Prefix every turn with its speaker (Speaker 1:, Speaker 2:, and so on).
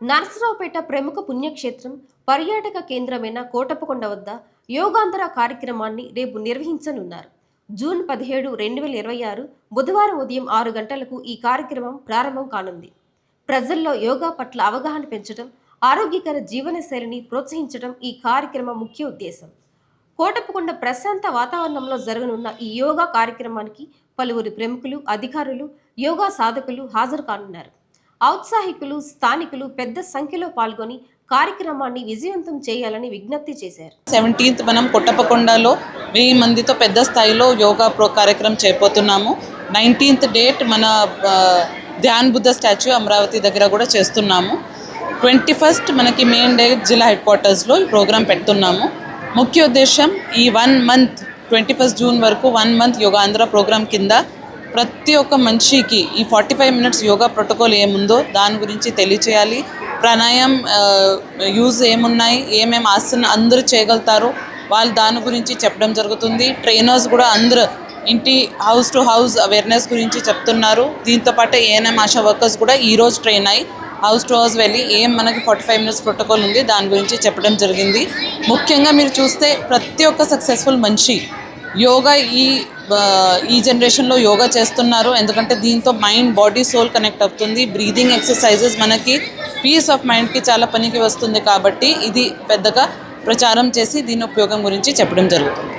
Speaker 1: నర్సరావుపేట ప్రముఖ పుణ్యక్షేత్రం పర్యాటక కేంద్రమైన కోటప్పకొండ వద్ద యోగాంధ్ర కార్యక్రమాన్ని రేపు నిర్వహించనున్నారు. జూన్ 17, 2026 బుధవారం ఉదయం 6 గంటలకు ఈ కార్యక్రమం ప్రారంభం కానుంది. ప్రజల్లో యోగా పట్ల అవగాహన పెంచడం, ఆరోగ్యకర జీవనశైలిని ప్రోత్సహించడం ఈ కార్యక్రమం ముఖ్య ఉద్దేశం. కోటప్పకొండ ప్రశాంత వాతావరణంలో జరగనున్న ఈ యోగా కార్యక్రమానికి పలువురు ప్రముఖులు, అధికారులు, యోగా సాధకులు హాజరు కానున్నారు. ఔత్సాహికులు, స్థానికులు పెద్ద సంఖ్యలో పాల్గొని కార్యక్రమాన్ని విజయవంతం చేయాలని విజ్ఞప్తి చేశారు.
Speaker 2: 17th మనం కొట్టప్పకొండలో 1000 మందితో పెద్ద స్థాయిలో యోగా కార్యక్రమం చేయబోతున్నాము. 19th డేట్ మన ధ్యాన్ బుద్ధ స్టాచ్యూ అమరావతి దగ్గర కూడా చేస్తున్నాము. 21st మనకి మెయిన్ డే జిల్లా హెడ్ క్వార్టర్స్లో ఈ ప్రోగ్రాం పెడుతున్నాము. ముఖ్య ఉద్దేశం ఈ 1 month 21st జూన్ వరకు 1 month యోగాంధ్ర ప్రోగ్రాం కింద ప్రతి ఒక్క మనిషికి ఈ 45 minutes యోగా ప్రోటోకాల్ ఏముందో దాని గురించి తెలియచేయాలి. ప్రాణాయామం యూజ్ ఏమున్నాయి, ఏమేమి ఆసన అందరూ చేయగలుగుతారో వాళ్ళు దాని గురించి చెప్పడం జరుగుతుంది. ట్రైనర్స్ కూడా అందరూ ఇంటి హౌస్ టు హౌస్ అవేర్నెస్ గురించి చెప్తున్నారు. దీంతోపాటు ఏఎన్ఎం ఆశా వర్కర్స్ కూడా ఈరోజు ట్రైన్ అయ్యి హౌస్ టు హౌస్ వెళ్ళి ఏం మనకి 45 minutes ప్రోటోకాల్ ఉంది దాని గురించి చెప్పడం జరిగింది. ముఖ్యంగా మీరు చూస్తే ప్రతి ఒక్క సక్సెస్ఫుల్ మనిషి యోగా ఈ జనరేషన్లో యోగా చేస్తున్నారు. ఎందుకంటే దీంతో మైండ్, బాడీ, సోల్ కనెక్ట్ అవుతుంది. బ్రీదింగ్ ఎక్సర్సైజెస్ మనకి పీస్ ఆఫ్ మైండ్కి చాలా పనికి వస్తుంది. కాబట్టి ఇది పెద్దగా ప్రచారం చేసి దీని ఉపయోగం గురించి చెప్పడం జరుగుతుంది.